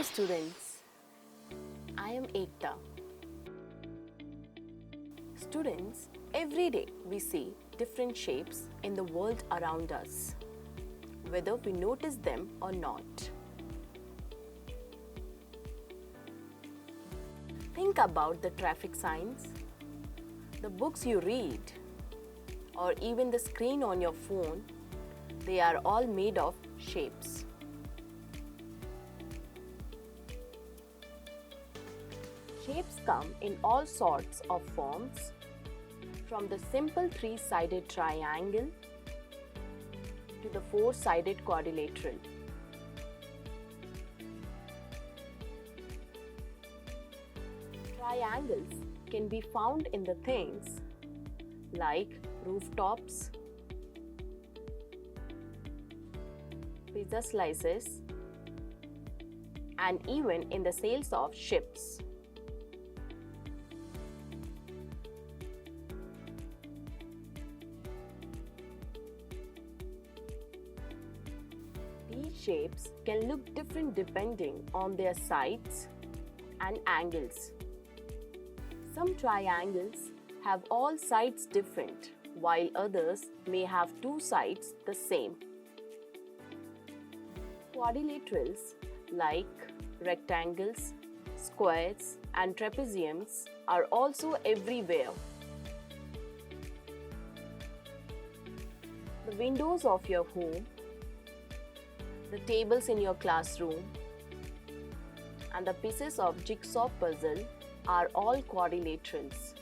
students, I am Ekta. Students, every day we see different shapes in the world around us, whether we notice them or not. Think about the traffic signs, the books you read, or even the screen on your phone. They are all made of shapes. Shapes come in all sorts of forms, from the simple three-sided triangle to the four-sided quadrilateral. Triangles can be found in the things like rooftops, pizza slices, and even in the sails of ships. These shapes can look different depending on their sides and angles. Some triangles have all sides different, while others may have two sides the same. Quadrilaterals like rectangles, squares, and trapeziums are also everywhere. The windows of your home, the tables in your classroom, and the pieces of jigsaw puzzle are all quadrilaterals.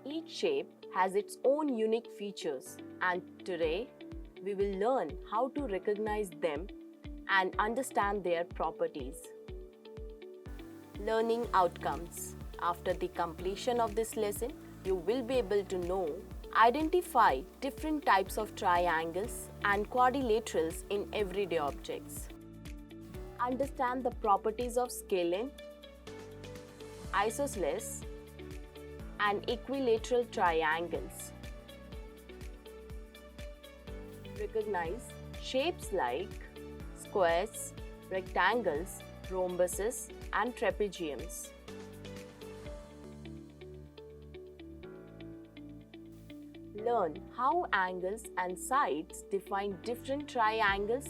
Each shape has its own unique features, and today we will learn how to recognize them and understand their properties. Learning outcomes. After the completion of this lesson, you will be able to identify different types of triangles and quadrilaterals in everyday objects. Understand the properties of scalene, isosceles, and equilateral triangles. Recognize shapes like squares, rectangles, rhombuses, and trapeziums. Learn how angles and sides define different triangles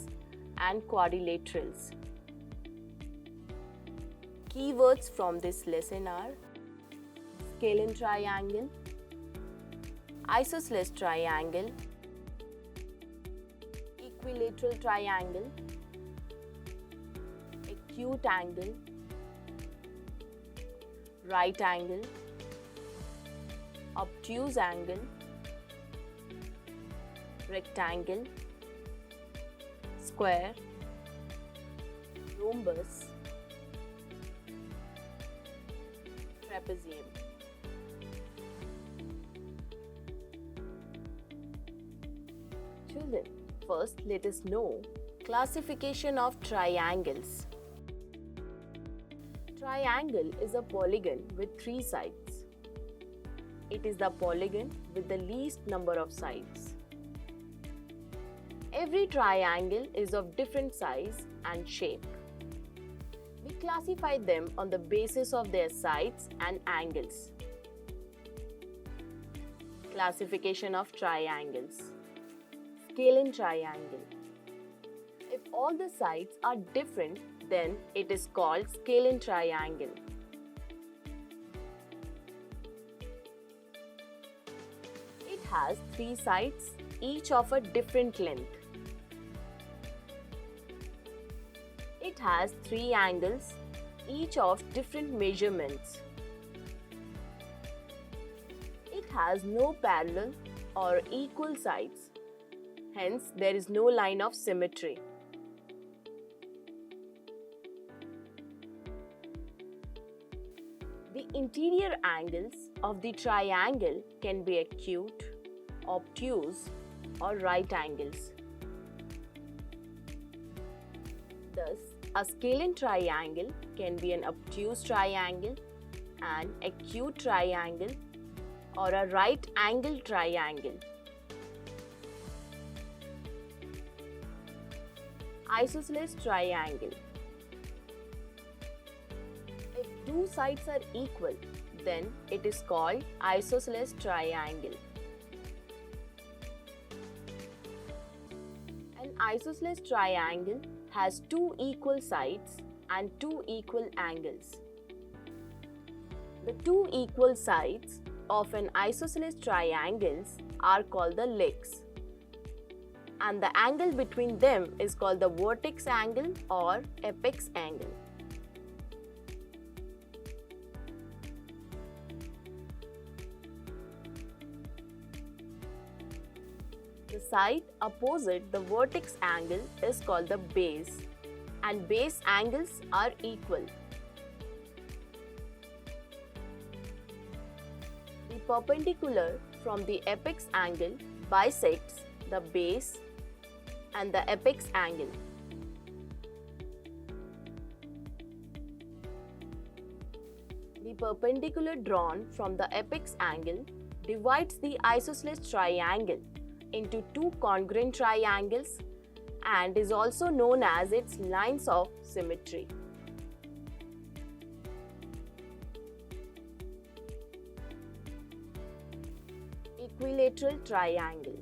and quadrilaterals. Keywords from this lesson are scalene triangle, isosceles triangle, equilateral triangle, acute angle, right angle, obtuse angle, rectangle, square, rhombus, trapezium. Children, first let us know classification of triangles. Triangle is a polygon with three sides. It is the polygon with the least number of sides. Every triangle is of different size and shape. We classify them on the basis of their sides and angles. Classification of triangles. Scalene triangle. If all the sides are different, then it is called scalene triangle. It has three sides, each of a different length. It has three angles, each of different measurements. It has no parallel or equal sides. Hence, there is no line of symmetry. The interior angles of the triangle can be acute, obtuse, or right angles. Thus, a scalene triangle can be an obtuse triangle, an acute triangle, or a right angle triangle. Isosceles triangle. If two sides are equal, then it is called isosceles triangle. An isosceles triangle has two equal sides and two equal angles. The two equal sides of an isosceles triangle are called the legs, and the angle between them is called the vertex angle or apex angle. The side opposite the vertex angle is called the base, and base angles are equal. The perpendicular from the apex angle bisects the base and the apex angle. The perpendicular drawn from the apex angle divides the isosceles triangle into two congruent triangles and is also known as its lines of symmetry. Equilateral triangle.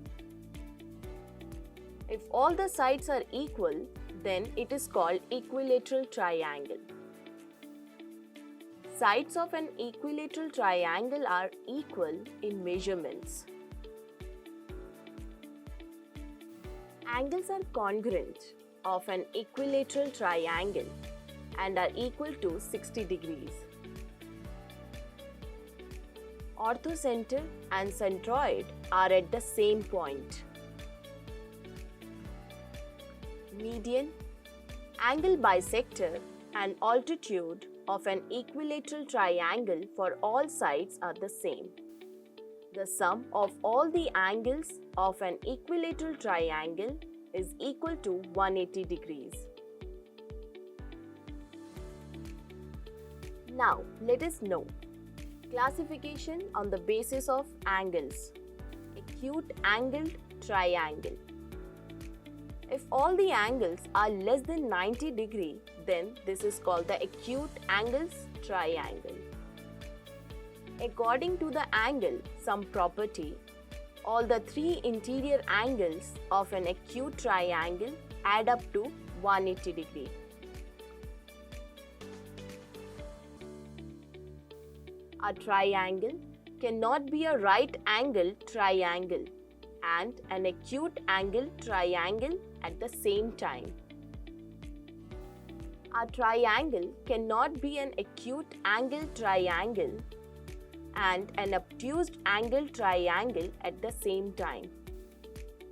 If all the sides are equal, then it is called equilateral triangle. Sides of an equilateral triangle are equal in measurements. Angles are congruent of an equilateral triangle and are equal to 60 degrees. Orthocenter and centroid are at the same point. Median, angle bisector and altitude of an equilateral triangle for all sides are the same. The sum of all the angles of an equilateral triangle is equal to 180 degrees. Now, let us know classification on the basis of angles. Acute angled triangle. If all the angles are less than 90 degree, then this is called the acute angles triangle. According to the angle sum property, all the three interior angles of an acute triangle add up to 180 degree. A triangle cannot be a right angle triangle and an acute angle triangle at the same time. A triangle cannot be an acute angle triangle and an obtuse angle triangle at the same time.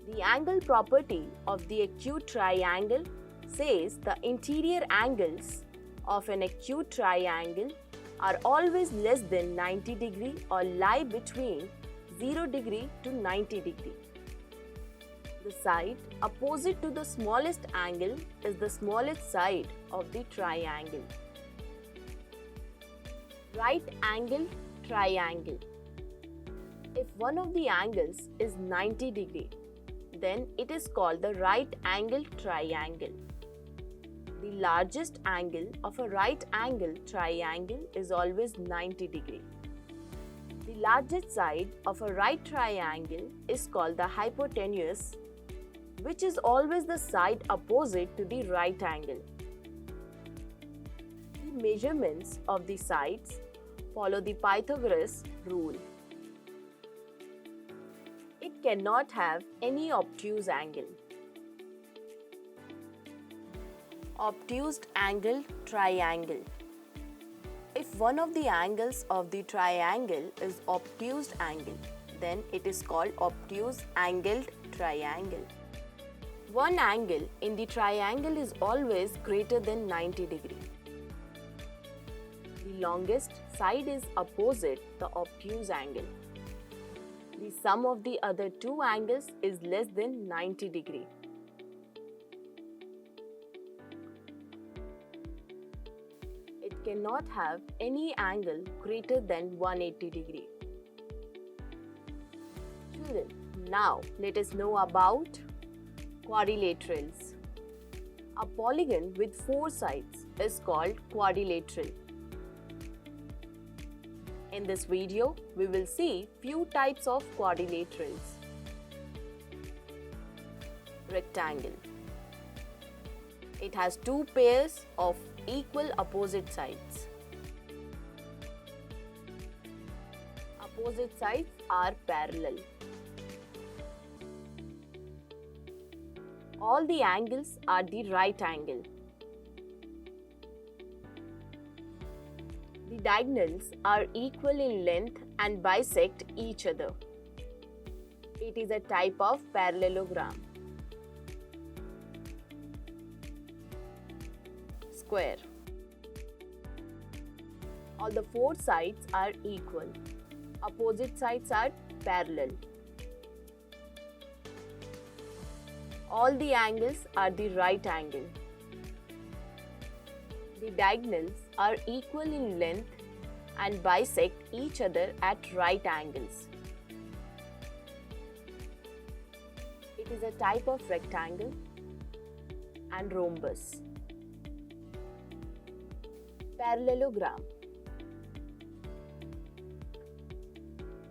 The angle property of the acute triangle says the interior angles of an acute triangle are always less than 90 degree or lie between 0 degree to 90 degree. The side opposite to the smallest angle is the smallest side of the triangle. Right angle triangle. If one of the angles is 90 degree, then it is called the right angle triangle. The largest angle of a right angle triangle is always 90 degree. The largest side of a right triangle is called the hypotenuse, which is always the side opposite to the right angle. The measurements of the sides follow the Pythagoras rule. It cannot have any obtuse angle. Obtuse angle triangle. If one of the angles of the triangle is obtuse angle, then it is called obtuse angled triangle. One angle in the triangle is always greater than 90 degree. The longest side is opposite the obtuse angle. The sum of the other two angles is less than 90 degree. It cannot have any angle greater than 180 degree. Children, now let us know about quadrilaterals. A polygon with 4 sides is called quadrilateral. In this video, we will see few types of quadrilaterals. Rectangle. It has 2 pairs of equal opposite sides. Opposite sides are parallel. All the angles are the right angle. The diagonals are equal in length and bisect each other. It is a type of parallelogram. Square. All the 4 sides are equal. Opposite sides are parallel. All the angles are the right angle. The diagonals are equal in length and bisect each other at right angles. It is a type of rectangle and rhombus. Parallelogram.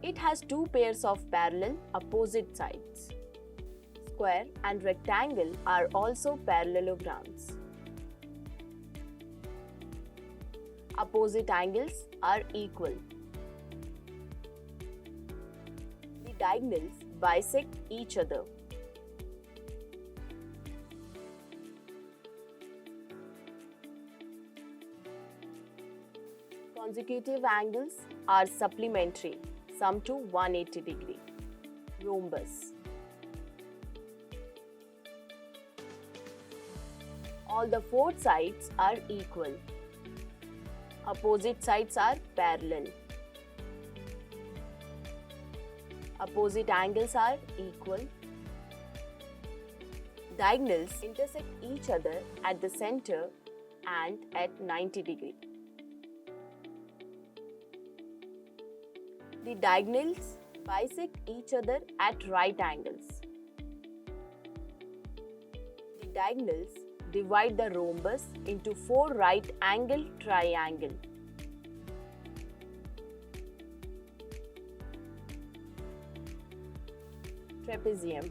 It has 2 pairs of parallel opposite sides. Square and rectangle are also parallelograms. Opposite angles are equal. The diagonals bisect each other. Consecutive angles are supplementary, sum to 180 degree. Rhombus. All the 4 sides are equal. Opposite sides are parallel. Opposite angles are equal. Diagonals intersect each other at the center and at 90 degree. The diagonals bisect each other at right angles. The diagonals divide the rhombus into 4 right angle triangle. Trapezium.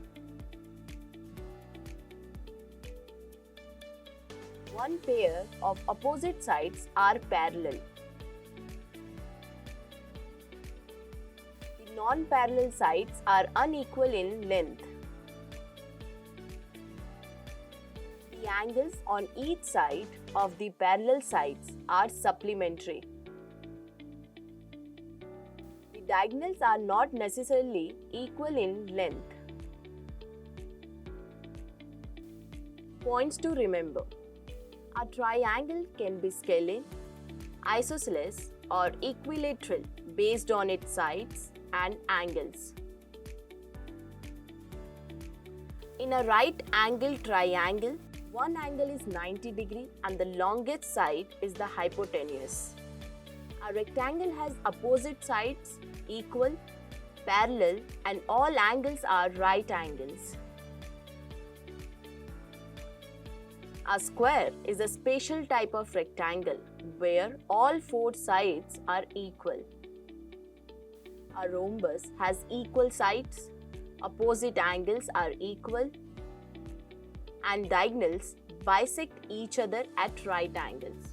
One pair of opposite sides are parallel. The non-parallel sides are unequal in length. The angles on each side of the parallel sides are supplementary. The diagonals are not necessarily equal in length. Points to remember. A triangle can be scalene, isosceles or equilateral based on its sides and angles. In a right angle triangle, one angle is 90 degree and the longest side is the hypotenuse. A rectangle has opposite sides, equal, parallel, and all angles are right angles. A square is a special type of rectangle where all 4 sides are equal. A rhombus has equal sides, opposite angles are equal, and diagonals bisect each other at right angles.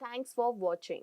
Thanks for watching.